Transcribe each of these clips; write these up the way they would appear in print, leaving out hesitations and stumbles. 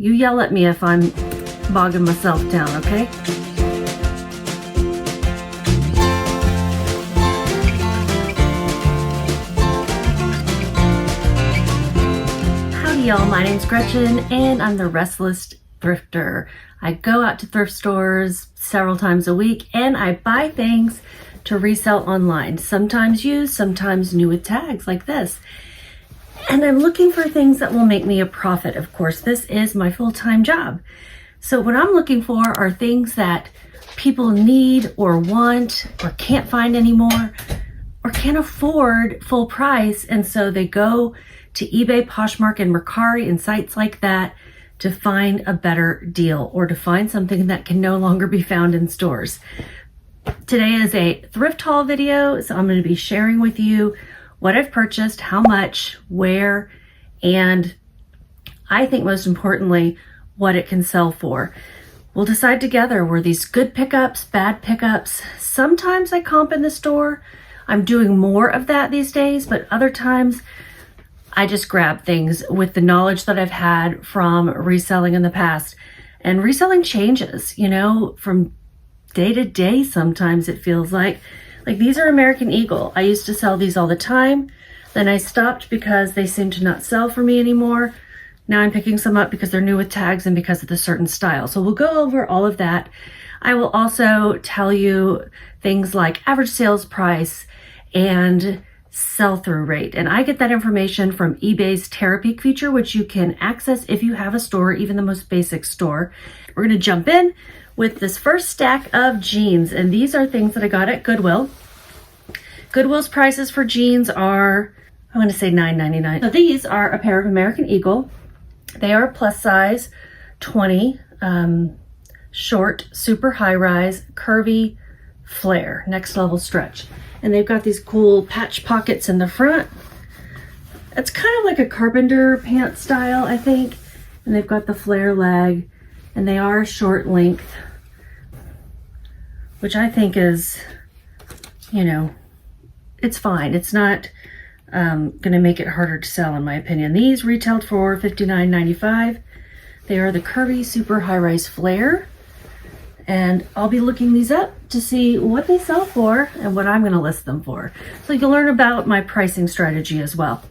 You yell at me if I'm bogging myself down, okay? Howdy y'all, my name's Gretchen and I'm the Restless Thrifter. I go out to thrift stores several times a week and I buy things to resell online. Sometimes used, sometimes new with tags like this. And I'm looking for things that will make me a profit. Of course, this is my full-time job. So what I'm looking for are things that people need or want or can't find anymore or can't afford full price. And so they go to eBay, Poshmark, and Mercari and sites like that to find a better deal or to find something that can no longer be found in stores. Today is a thrift haul video, so I'm going to be sharing with you what I've purchased, how much, where, and I think most importantly, what it can sell for. We'll decide together, were these good pickups, bad pickups? Sometimes I comp in the store. I'm doing more of that these days, but other times I just grab things with the knowledge that I've had from reselling in the past. And reselling changes, you know, from day to day sometimes it feels like. Like these are American Eagle. I used to sell these all the time. Then I stopped because they seem to not sell for me anymore. Now I'm picking some up because they're new with tags and because of the certain style. So we'll go over all of that. I will also tell you things like average sales price and sell-through rate. And I get that information from eBay's Terapeak feature, which you can access if you have a store, even the most basic store. We're going to jump in with this first stack of jeans, and these are things that I got at Goodwill. Goodwill's prices for jeans are, I want to say $9.99. So these are a pair of American Eagle. They are plus size 20, short, super high rise, curvy flare, next level stretch. And they've got these cool patch pockets in the front. It's kind of like a carpenter pant style, I think. And they've got the flare leg. And they are short length, which I think is, you know, it's fine. It's not going to make it harder to sell, in my opinion. These retailed for $59.95. They are the curvy super high-rise flare. And I'll be looking these up to see what they sell for and what I'm going to list them for. So you'll learn about my pricing strategy as well.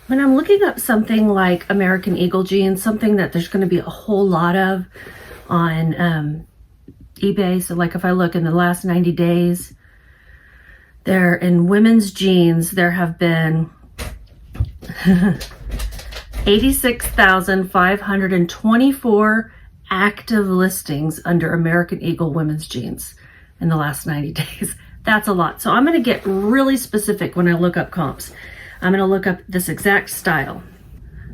When I'm looking up something like American Eagle jeans, something that there's going to be a whole lot of on eBay. So like if I look in the last 90 days, there in women's jeans, there have been 86,524 active listings under American Eagle women's jeans in the last 90 days. That's a lot. So I'm going to get really specific when I look up comps. I'm going to look up this exact style.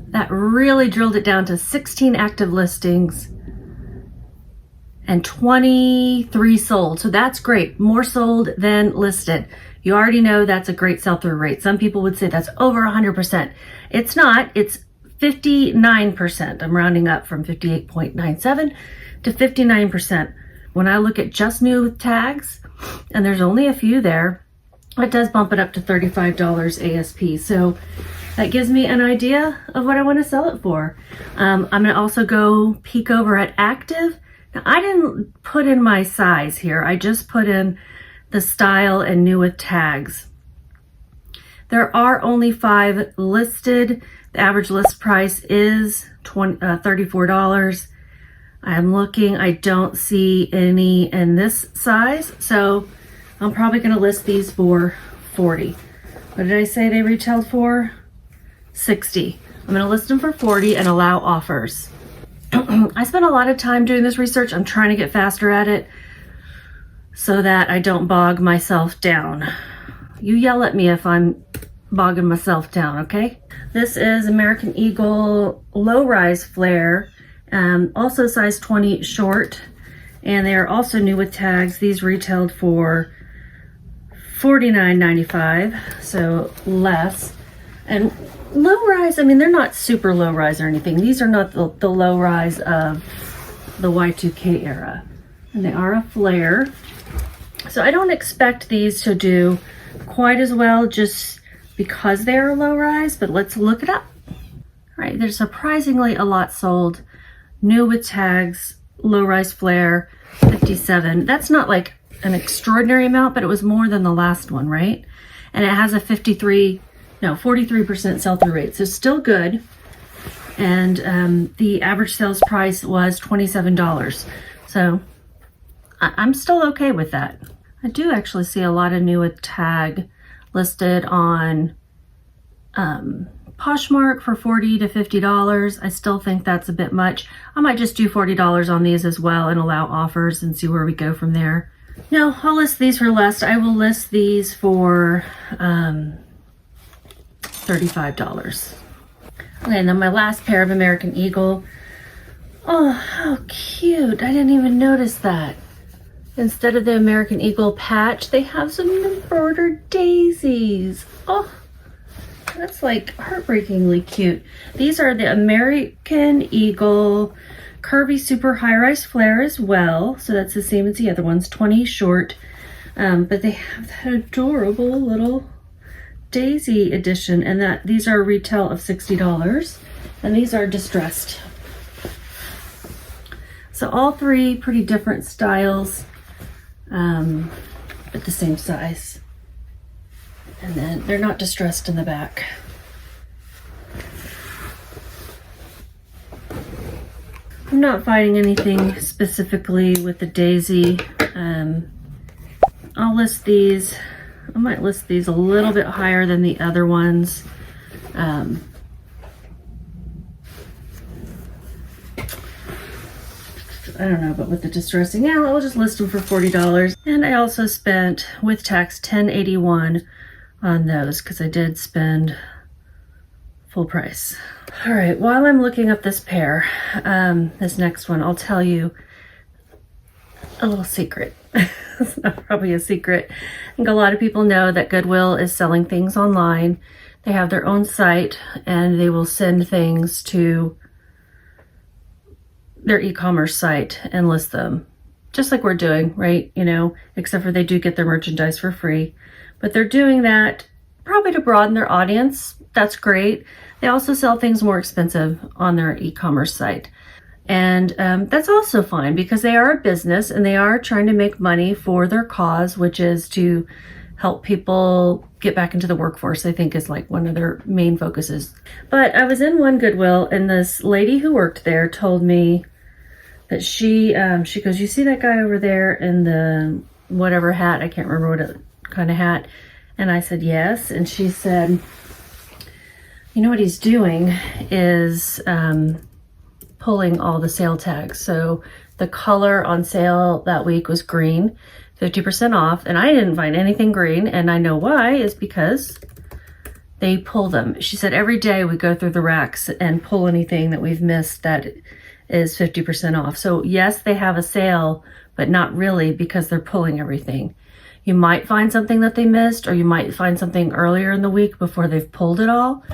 That really drilled it down to 16 active listings and 23 sold. So that's great. More sold than listed. You already know that's a great sell-through rate. Some people would say that's over 100%. It's not. It's 59%. I'm rounding up from 58.97 to 59%. When I look at just new with tags, and there's only a few there, it does bump it up to $35 ASP. So that gives me an idea of what I want to sell it for. I'm going to also go peek over at active. Now I didn't put in my size here. I just put in the style and new with tags. There are only 5 listed. The average list price is $34. I'm looking, I don't see any in this size. So I'm probably going to list these for $40. What did I say they retailed for? $60. I'm going to list them for $40 and allow offers. I spent a lot of time doing this research. I'm trying to get faster at it so that I don't bog myself down. You yell at me if I'm bogging myself down, okay? This is American Eagle low-rise flare, also size 20 short, and they are also new with tags. These retailed for $49.95, so less. And low rise, I mean, they're not super low rise or anything. These are not the low rise of the Y2K era. And they are a flare. So I don't expect these to do quite as well just because they're low rise, but let's look it up. All right, there's surprisingly a lot sold new with tags, low-rise flare, 57. That's not like an extraordinary amount, but it was more than the last one, right? And it has a 43% sell-through rate, so still good. And the average sales price was $27. So I'm still okay with that. I do actually see a lot of new with tag listed on Poshmark for $40 to $50. I still think that's a bit much. I might just do $40 on these as well and allow offers and see where we go from there. No, I'll list these for less. I will list these for $35. Okay, and then my last pair of American Eagle. Oh, how cute. I didn't even notice that. Instead of the American Eagle patch, they have some embroidered daisies. Oh, that's like heartbreakingly cute. These are the American Eagle curvy super high-rise flare as well. So that's the same as the other ones, 20 short. But they have that adorable little daisy edition, and that these are retail of $60, and these are distressed. So all three pretty different styles, but the same size. And then they're not distressed in the back. I'm not finding anything specifically with the daisy. I'll list these. I might list these a little bit higher than the other ones. I don't know, but with the distressing, yeah, I'll just list them for $40. And I also spent, with tax, $10.81 on those because I did spend full price. All right, while I'm looking up this pair, this next one, I'll tell you a little secret. It's not probably a secret. I think a lot of people know that Goodwill is selling things online. They have their own site and they will send things to their e-commerce site and list them, just like we're doing, right? You know, except for they do get their merchandise for free. But they're doing that probably to broaden their audience. That's great. They also sell things more expensive on their e-commerce site. And that's also fine because they are a business and they are trying to make money for their cause, which is to help people get back into the workforce, I think is like one of their main focuses. But I was in one Goodwill and this lady who worked there told me that she goes, you see that guy over there in the whatever hat? I can't remember what kind of hat. And I said, yes. And she said, you know what he's doing is pulling all the sale tags. So the color on sale that week was green, 50% off. And I didn't find anything green. And I know why is because they pull them. She said every day we go through the racks and pull anything that we've missed that is 50% off. So yes, they have a sale, but not really because they're pulling everything. You might find something that they missed, or you might find something earlier in the week before they've pulled it all.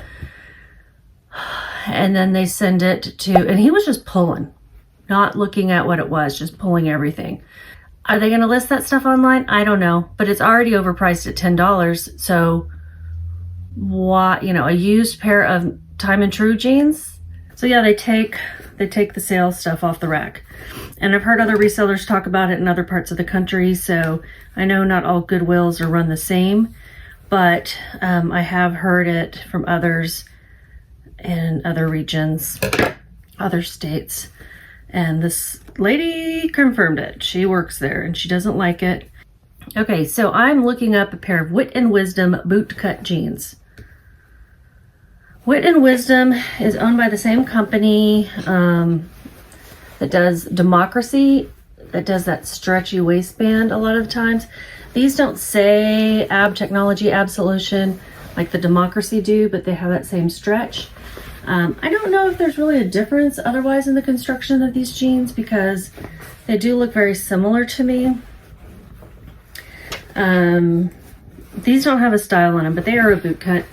And then they send it to, and he was just pulling, not looking at what it was, just pulling everything. Are they going to list that stuff online? I don't know, but it's already overpriced at $10. So why, you know, a used pair of Time and True jeans. So yeah, they take the sale stuff off the rack. And I've heard other resellers talk about it in other parts of the country. So I know not all Goodwills are run the same, but I have heard it from others in other regions, other states. And this lady confirmed it. She works there and she doesn't like it. Okay, so I'm looking up a pair of Wit and Wisdom bootcut jeans. Wit and Wisdom is owned by the same company that does Democracy, that does that stretchy waistband a lot of times. These don't say Ab Technology, Absolution like the Democracy do, but they have that same stretch. I don't know if there's really a difference otherwise in the construction of these jeans because they do look very similar to me. These don't have a style on them, but they are a boot cut,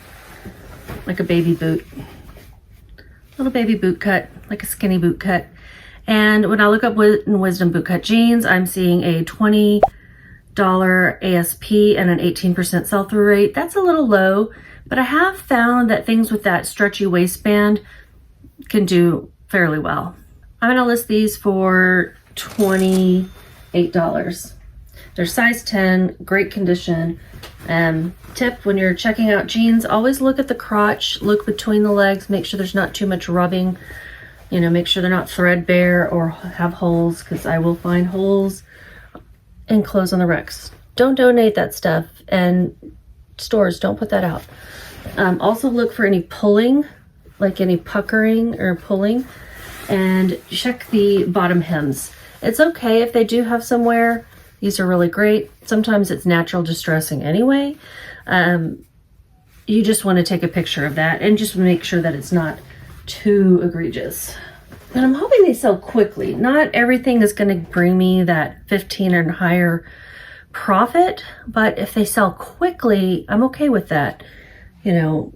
like a baby boot. Little baby boot cut, like a skinny boot cut. And when I look up Wit and Wisdom boot cut jeans, I'm seeing a $20 ASP and an 18% sell-through rate. That's a little low, but I have found that things with that stretchy waistband can do fairly well. I'm gonna list these for $28. They're size 10, great condition. Tip, when you're checking out jeans, always look at the crotch, look between the legs, make sure there's not too much rubbing, you know, make sure they're not threadbare or have holes, because I will find holes in clothes on the Rex. Don't donate that stuff, and stores, don't put that out. Also look for any pulling, like any puckering or pulling, and check the bottom hems. It's okay if they do have some wear. These are really great. Sometimes it's natural distressing anyway. You just want to take a picture of that and just make sure that it's not too egregious. And I'm hoping they sell quickly. Not everything is going to bring me that 15 and higher profit, but if they sell quickly, I'm okay with that. You know,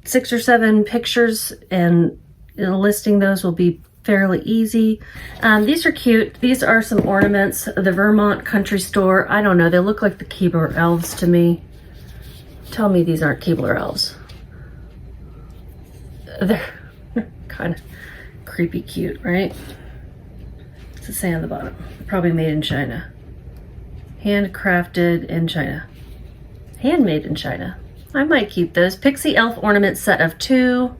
6 or 7 pictures and listing those will be fairly easy. These are cute. These are some ornaments. The Vermont Country Store. I don't know. They look like the Keebler elves to me. Tell me these aren't Keebler elves. They're kind of creepy cute, right? It's the say on the bottom. Probably made in China. Handcrafted in China. Handmade in China. I might keep those. Pixie Elf ornament set of 2.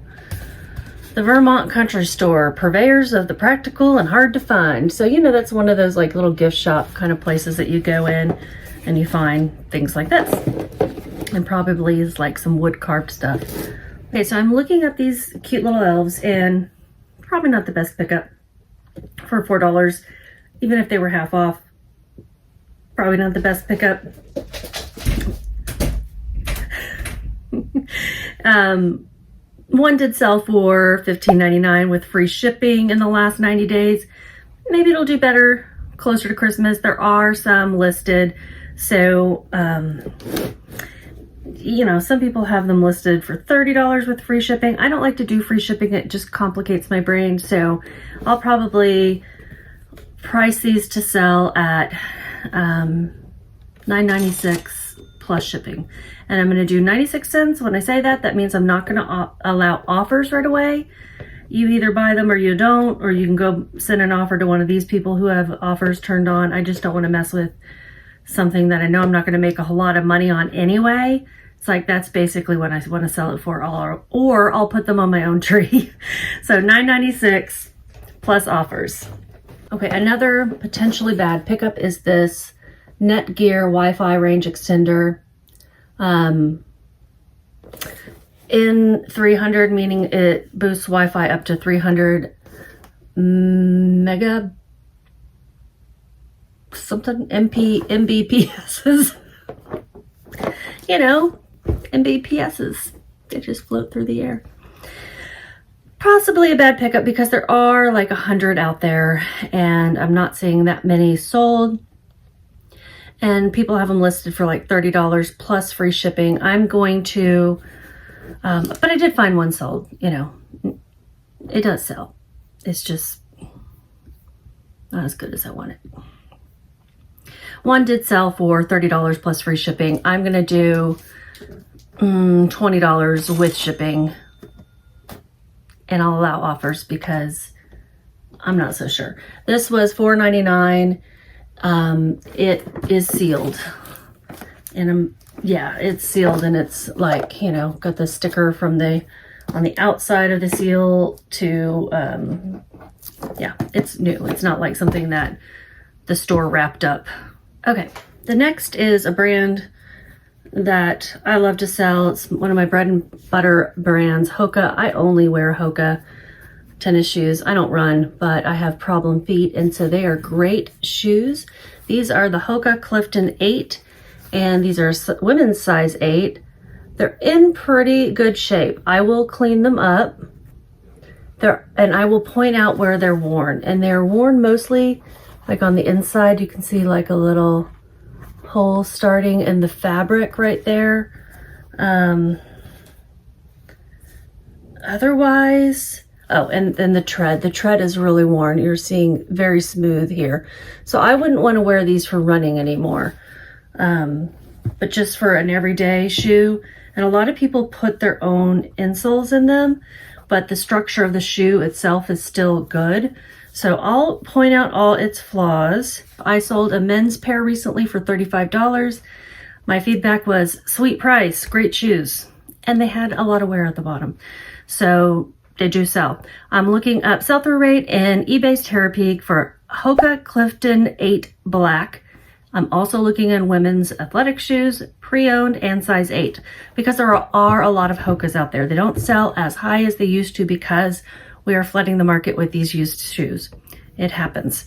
The Vermont Country Store, purveyors of the practical and hard to find. So, you know, that's one of those like little gift shop kind of places that you go in and you find things like this. And probably is like some wood carved stuff. Okay, so I'm looking at these cute little elves, and probably not the best pickup for $4. Even if they were half off, probably not the best pickup. One did sell for $15.99 with free shipping in the last 90 days. Maybe it'll do better closer to Christmas. There are some listed. So, you know, some people have them listed for $30 with free shipping. I don't like to do free shipping. It just complicates my brain. So I'll probably price these to sell at $9.96 plus shipping. And I'm going to do 96 cents. When I say that, that means I'm not going to allow offers right away. You either buy them or you don't, or you can go send an offer to one of these people who have offers turned on. I just don't want to mess with something that I know I'm not going to make a whole lot of money on anyway. It's like, that's basically what I want to sell it for, or I'll put them on my own tree. So $9.96 plus offers. Okay, another potentially bad pickup is this Netgear Wi-Fi range extender. In 300, meaning it boosts Wi-Fi up to 300 mega something Mbps's. You know, Mbps's. They just float through the air. Possibly a bad pickup because there are like 100 out there, and I'm not seeing that many sold. And people have them listed for like $30 plus free shipping. I'm going to, but I did find one sold, you know. It does sell. It's just not as good as I want it. One did sell for $30 plus free shipping. I'm going to do $20 with shipping. And I'll allow offers because I'm not so sure. This was $4.99. It is sealed, and yeah, it's sealed, and it's like, you know, got the sticker from on the outside of the seal to, yeah, it's new. It's not like something that the store wrapped up. Okay, the next is a brand that I love to sell. It's one of my bread and butter brands, Hoka. I only wear Hoka tennis shoes. I don't run, but I have problem feet, and so they are great shoes. These are the Hoka Clifton 8, and these are women's size 8. They're in pretty good shape. I will clean them up. And I will point out where they're worn, and they're worn mostly like on the inside. You can see like a little hole starting in the fabric right there. Otherwise, oh, and then the tread is really worn. You're seeing very smooth here. So I wouldn't want to wear these for running anymore. But just for an everyday shoe. And a lot of people put their own insoles in them, but the structure of the shoe itself is still good. So I'll point out all its flaws. I sold a men's pair recently for $35. My feedback was sweet price, great shoes. And they had a lot of wear at the bottom. So they do sell. I'm looking up sell-through rate in eBay's Terra Peak for Hoka Clifton 8 Black. I'm also looking in women's athletic shoes, pre-owned and size 8, because there are a lot of Hokas out there. They don't sell as high as they used to because we are flooding the market with these used shoes. It happens.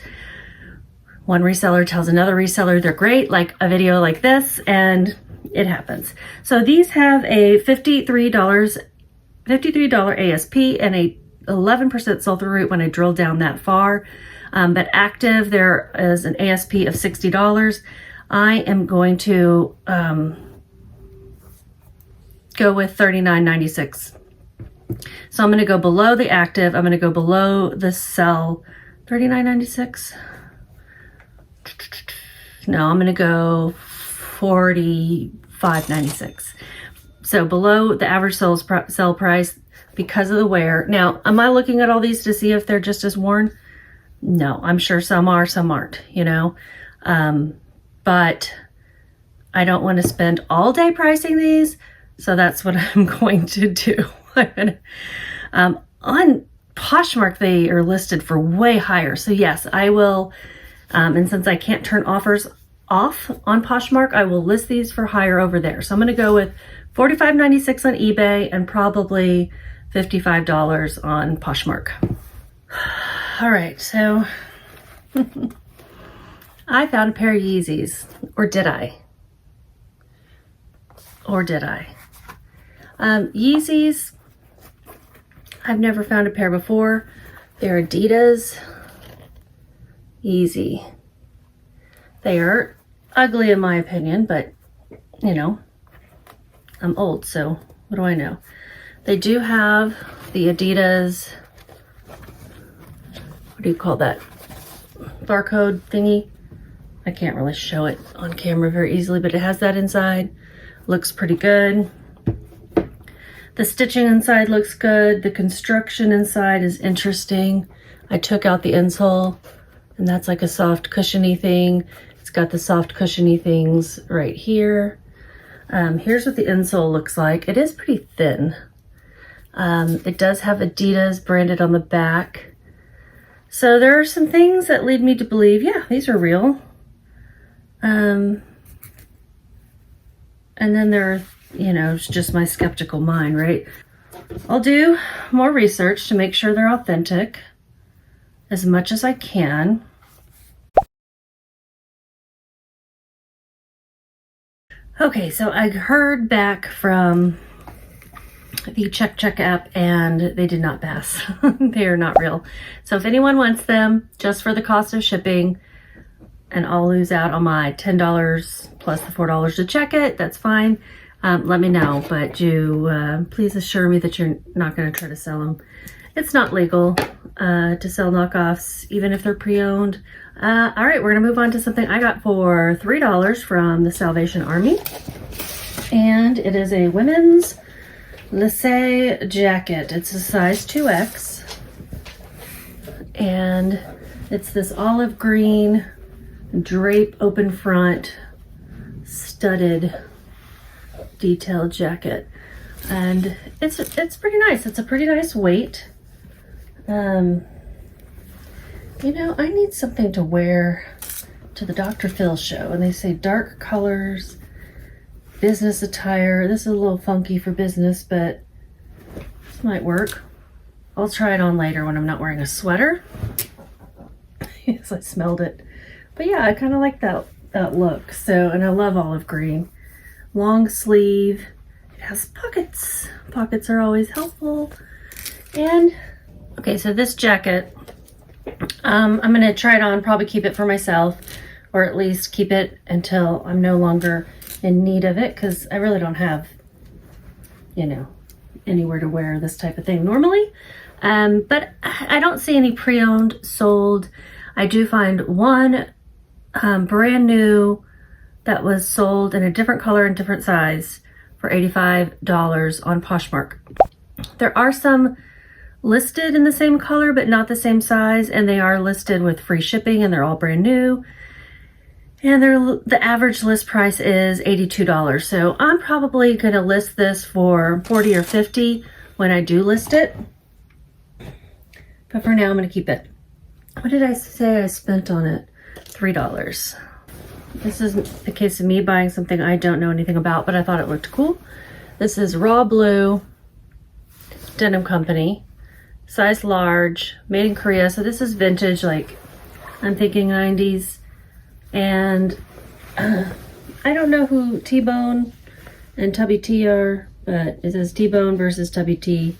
One reseller tells another reseller they're great, like a video like this, and it happens. So these have a $53 ASP and a 11% sell-through rate when I drill down that far. But active, there is an ASP of $60. I am going to go with $39.96. So I'm going to go below the active. I'm going to go below the sell. $39.96. No, I'm going to go $45.96. So below the average sell price because of the wear. Now, am I looking at all these to see if they're just as worn? No, I'm sure some are, some aren't, you know. But I don't want to spend all day pricing these, so that's what I'm going to do. On Poshmark, they are listed for way higher. So yes, I will, and since I can't turn offers off on Poshmark, I will list these for higher over there. So I'm going to go with $45.96 on eBay and probably $55 on Poshmark. All right, so I found a pair of Yeezys, or did I? Yeezys, I've never found a pair before. They're Adidas Yeezy. They are ugly in my opinion, but you know, I'm old, so what do I know? They do have the Adidas, what do you call that? Barcode thingy. I can't really show it on camera very easily, but it has that inside. Looks pretty good. The stitching inside looks good. The construction inside is interesting. I took out the insole, and that's like a soft cushiony thing. It's got the soft cushiony things right here. Here's what the insole looks like. It is pretty thin. It does have Adidas branded on the back. So there are some things that lead me to believe, yeah, these are real. And then there are, you know, it's just my skeptical mind, right? I'll do more research to make sure they're authentic as much as I can. Okay, so I heard back from the Check app and they did not pass. They are not real. So if anyone wants them just for the cost of shipping, and I'll lose out on my $10 plus the $4 to check it, that's fine. Let me know, but you please assure me that you're not going to try to sell them. It's not legal to sell knockoffs, even if they're pre-owned. All right, we're going to move on to something I got for $3 from the Salvation Army. And it is a women's Lissé jacket. It's a size 2X. And it's this olive green drape open front studded detailed jacket. And it's pretty nice. It's a pretty nice weight. You know, I need something to wear to the Dr. Phil show, and they say dark colors, business attire. This is a little funky for business, but this might work. I'll try it on later when I'm not wearing a sweater. Yes, I smelled it. But yeah, I kind of like that look. So, and I love olive green. Long sleeve. It has pockets. Pockets are always helpful. And, okay, so this jacket, I'm going to try it on, probably keep it for myself, or at least keep it until I'm no longer in need of it, because I really don't have, you know, anywhere to wear this type of thing normally. But I don't see any pre-owned sold. I do find one brand new that was sold in a different color and different size for $85 on Poshmark. There are some listed in the same color, but not the same size. And they are listed with free shipping, and they're all brand new. And the average list price is $82. So I'm probably going to list this for $40 or $50 when I do list it. But for now, I'm going to keep it. What did I say I spent on it? $3. This is a case of me buying something I don't know anything about, but I thought it looked cool. This is Raw Blue Denim Company, size large, made in Korea. So this is vintage, like I'm thinking 90s. And I don't know who T-Bone and Tubby T are, but it says T-Bone versus Tubby T.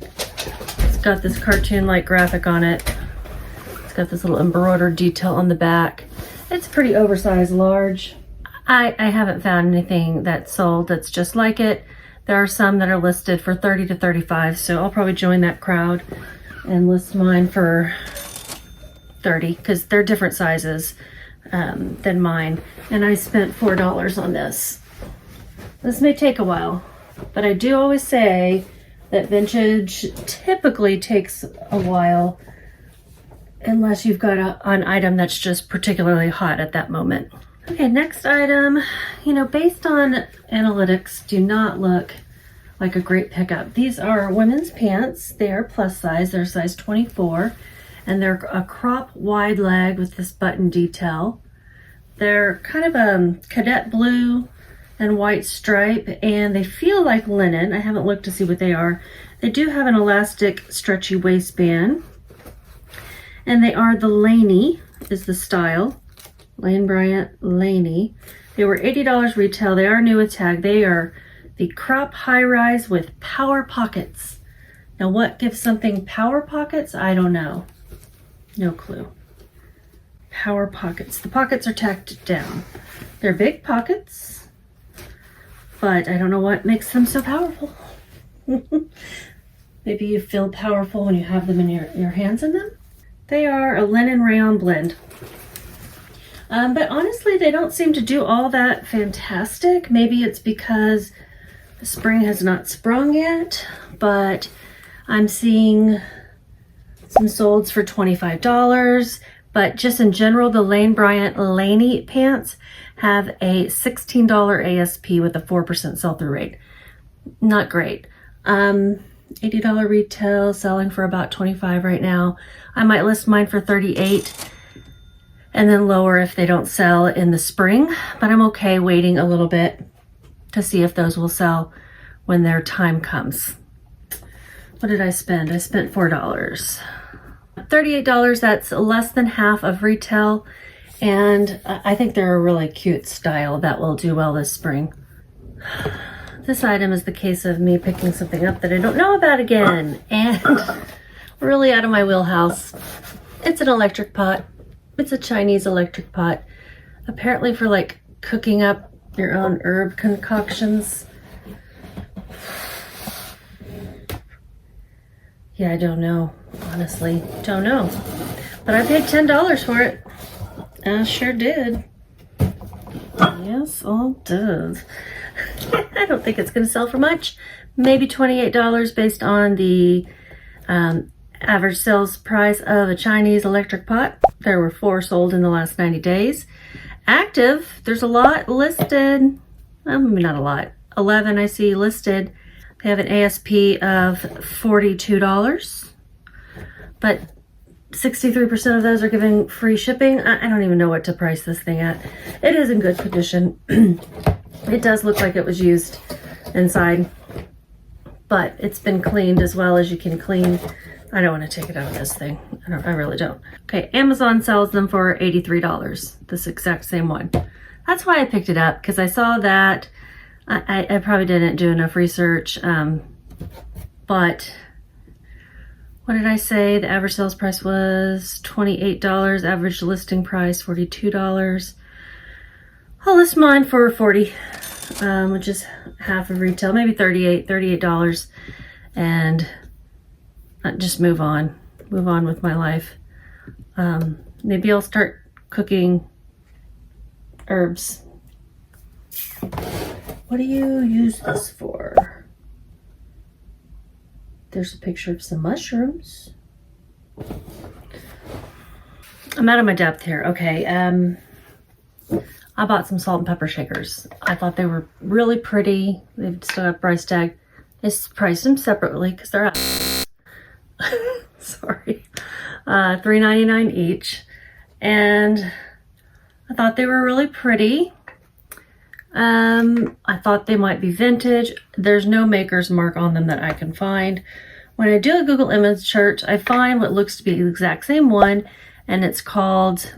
It's got this cartoon-like graphic on it. It's got this little embroidered detail on the back. It's pretty oversized large. I haven't found anything that's sold that's just like it. There are some that are listed for $30 to $35, so I'll probably join that crowd and list mine for $30 because they're different sizes than mine. And I spent $4 on this. This may take a while, but I do always say that vintage typically takes a while unless you've got an item that's just particularly hot at that moment. Okay, next item, you know, based on analytics, do not look like a great pickup. These are women's pants. They are plus size. They're size 24, and they're a crop wide leg with this button detail. They're kind of a cadet blue and white stripe, and they feel like linen. I haven't looked to see what they are. They do have an elastic, stretchy waistband, and they are the Laney is the style. Lane Bryant Laney. They were $80 retail. They are new with tag. They are the crop high rise with power pockets. Now what gives something power pockets? I don't know. No clue. Power pockets. The pockets are tacked down. They're big pockets, but I don't know what makes them so powerful. Maybe you feel powerful when you have them in your hands in them. They are a linen rayon blend. But honestly, they don't seem to do all that fantastic. Maybe it's because the spring has not sprung yet, but I'm seeing some solds for $25. But just in general, the Lane Bryant Laney pants have a $16 ASP with a 4% sell-through rate. Not great. $80 retail, selling for about $25 right now. I might list mine for $38 and then lower if they don't sell in the spring, but I'm okay waiting a little bit to see if those will sell when their time comes. What did I spend? I spent $4. $38, that's less than half of retail, and I think they're a really cute style that will do well this spring. This item is the case of me picking something up that I don't know about again, and really out of my wheelhouse. It's an electric pot. It's a Chinese electric pot, apparently for like cooking up your own herb concoctions. Yeah, I don't know. Honestly, don't know. But I paid $10 for it. I sure did. Yes, I did. I don't think it's going to sell for much. Maybe $28 based on the average sales price of a Chinese electric pot. There were 4 sold in the last 90 days. Active, there's a lot listed. Maybe not a lot. 11 I see listed. They have an ASP of $42, but 63% of those are giving free shipping. I don't even know what to price this thing at. It is in good condition. It does look like it was used inside, but it's been cleaned as well as you can clean. I don't want to take it out of this thing. I really don't. Okay, Amazon sells them for $83, this exact same one. That's why I picked it up, because I saw that. I probably didn't do enough research, but what did I say? The average sales price was $28, average listing price $42. I'll list mine for $40, which is half of retail, maybe $38, and just move on with my life. Maybe I'll start cooking herbs. What do you use this for? There's a picture of some mushrooms. I'm out of my depth here. Okay, I bought some salt and pepper shakers. I thought they were really pretty. They've still got a price tag. I priced them separately because they're out. Sorry. $3.99 each. And I thought they were really pretty. I thought they might be vintage. There's no maker's mark on them that I can find. When I do a Google image search, I find what looks to be the exact same one, and it's called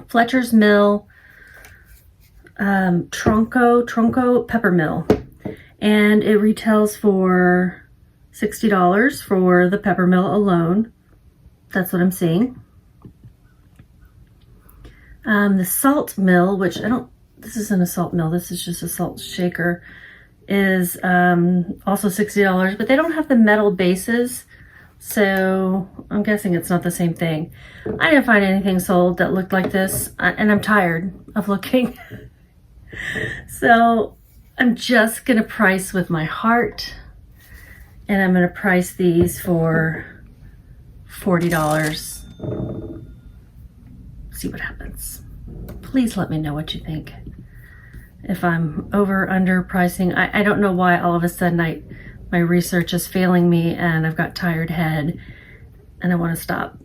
Fletcher's Mill Tronco Pepper Mill, and it retails for $60 for the pepper mill alone. That's what I'm seeing. The salt mill, which this isn't a salt mill, this is just a salt shaker, is also $60, but they don't have the metal bases, so I'm guessing it's not the same thing. I didn't find anything sold that looked like this, and I'm tired of looking. So I'm just gonna price with my heart, and I'm gonna price these for $40. See what happens. Please let me know what you think. If I'm over, under pricing. I don't know why all of a sudden my research is failing me and I've got tired head and I want to stop.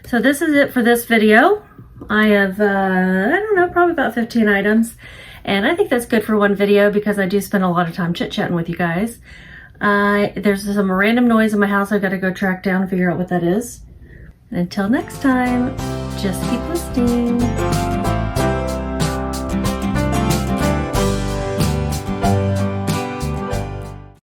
So this is it for this video. I have, I don't know, probably about 15 items. And I think that's good for one video because I do spend a lot of time chit-chatting with you guys. There's some random noise in my house I've got to go track down and figure out what that is. And until next time, just keep listening.